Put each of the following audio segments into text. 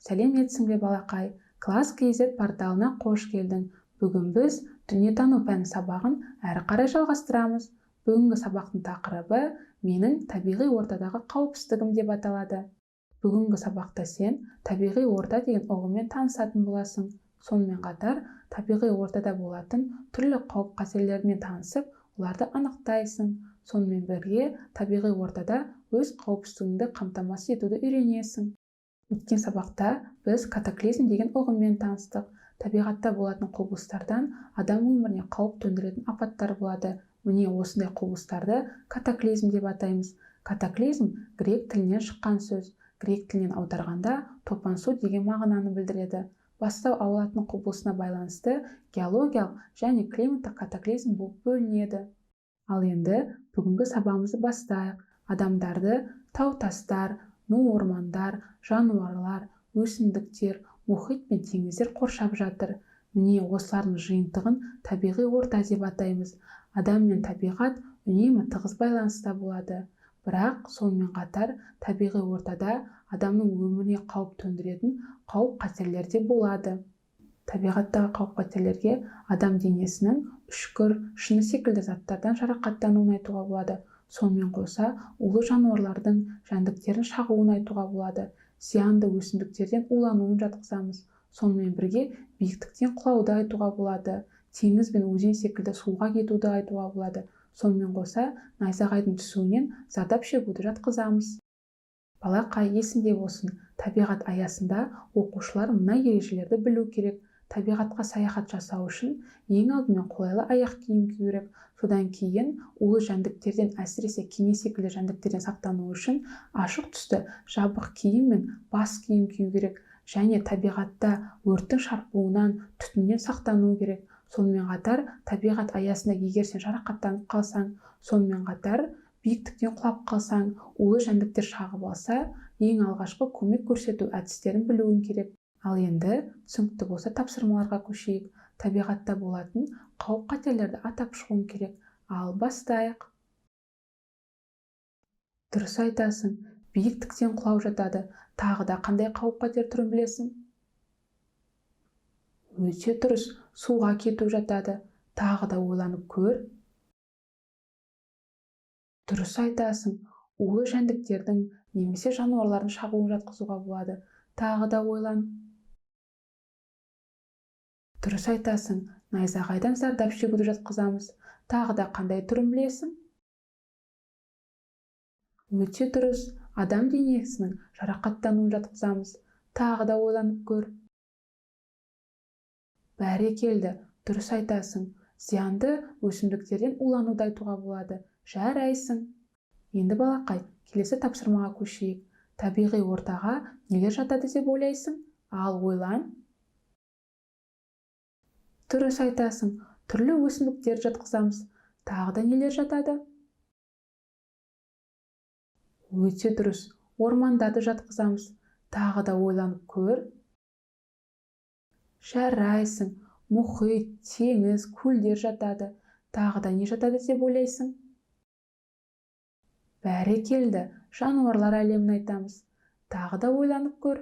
Сәлеметсің бе балақай, класс KZ порталына қош келдің. Бүгін біз дүниетану пәні сабағын әрі қарай жалғастырамыз. Бүгінгі сабақтың тақырыбы менің табиғи ортадағы қауіпсіздігім деп аталады. Бүгінгі сабақта сен табиғи орта деген ұғыммен танысатын боласың. Сонымен қатар табиғи ортада болатын түрлі қауіп-қатерлермен танысып, оларды анықтайсың. Сонымен бірге табиғи ортада өз қауіпсіздігіңді қамтамасыз етуді үйренесің. Өткен сабақта біз катаклизм деген ұғыммен таныстық. Табиғатта болатын құбылыстардан адам өміріне қауіп төндіретін апаттар болады. Міне осындай құбылыстарды катаклизм деп атаймыз. Катаклизм грек тілінен шыққан сөз. Грек тілінен аударғанда топан су деген мағынаны білдіреді. Бастау алатын құбылысына байланысты геологиялық және климаттық катаклизм болып бөлінеді. Ал енді бүгінгі сабағымызды бастайық. Адамдарды тау-тастар, ну-ормандар, жануарлар, өсімдіктер, мұхит пен теңіздер қоршап жатыр. Міне осылардың жиынтығын табиғи орта деп атаймыз. Адам мен табиғат үнемі тығыз байланыста болады. Бірақ сонымен қатар табиғи ортада адамның өміріне қауіп төндіретін қауіп-қатерлер де болады. Табиғаттағы қауіп-қатерлерге адам денесінің үшкір, шыны секілді заттардан жарақаттануын айтуға болады. Сонымен қоса, улы жануарлардың, жәндіктердің шағуын айтуға болады. Зиянды өсімдіктерден улануын жатқызамыз. Сонымен бірге биіктіктен құлауды айтуға болады. Теңіз бен өзен секілді суға кетуді айтуға болады. Сонымен қоса, найзағайдың түсуінен зардап шегуді жатқызамыз. Балақай, есіңде болсын, табиғат аясында оқушылар мына ережелерді білу керек. Табиғатқа саяхат жасау үшін ең алдымен қолайлы аяқ киім кию керек. Содан кейін улы жәндіктерден, әсіресе кене секілді жәндіктерден сақтану үшін ашық түсті жабық киім мен бас киім кию керек. Және табиғатта өрттің шарпуынан, түтіннен сақтану керек. Сонымен қатар табиғат аясында егер сен жарақаттанып қалсаң, сонымен қатар биіктіктен құлап қалсаң, улы жәндіктер шағып алса, ең алғашқы көмек көрсету әдістерін білуің керек. Ал енді түсінікті болса тапсырмаларға көшейік. Табиғатта болатын қауіп-қатерлерді атап шығуың керек. Ал бастайық. Дұрыс айтасың, биіктіктен құлау жатады. Тағы да қандай қауіп-қатер түрін білесің? Өте дұрыс, суға кету жатады. Тағы да ойланып көр. Дұрыс айтасың, улы жәндіктердің немесе жануарлардың шағуын жатқызуға болады. Тағы да ойлан. Дұрыс айтасың, найзағайдан зардап шегуді жатқызамыз. Тағы да қандай түрін білесің? Өте дұрыс, адам денесінің жарақаттануын жатқызамыз. Тағы да ойланып көр. Бәрекелді, дұрыс айтасың. Зиянды өсімдіктерден улануды айтуға болады. Жарайсың. Енді балақай, келесі тапсырмаға көшейік. Табиғи ортаға нелер жатады деп ойлайсың? Ал ойлан. Дұрыс айтасың, түрлі өсімдіктер жатқызамыз. Тағы да нелер жатады? Өте дұрыс, ормандарды жатқызамыз. Тағы да ойланып көр. Жарайсың, мұхит, теңіз, көлдер жатады. Тағы да не жатады деп ойлайсың? Бәрекелді, жануарлар әлемін айтамыз. Тағы да ойланып көр.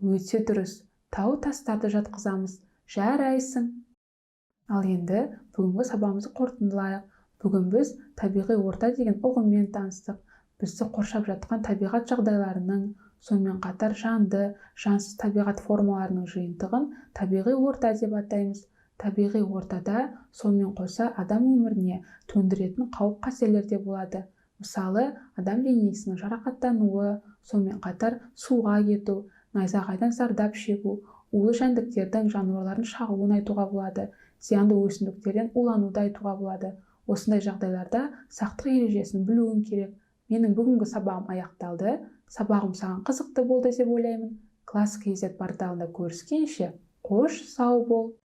Өте дұрыс, тау-тастарды жатқызамыз. Жарайсың. Ал енді бүгінгі сабағымызды қорытындылайық. Бүгін біз табиғи орта деген ұғыммен таныстық. Бізді қоршап жатқан табиғат жағдайларының, сонымен қатар жанды, жансыз табиғат формаларының жиынтығын табиғи орта деп атаймыз. Табиғи ортада сонымен қоса адам өміріне төндіретін қауіп-қатерлер де болады. Мысалы, адам денесінің жарақаттануы, сонымен қатар суға кету, найзағайдан зардап шегу, улы жәндіктердің, жануарлардың шағуын айтуға болады. Зиянды өсімдіктерден улануды айтуға болады. Осындай жағдайларда сақтық ережесін білуің керек. Менің бүгінгі сабағым аяқталды. Сабағым саған қызықты болды деп ойлаймын. Класс KZ порталында көріскенше, қош сау бол.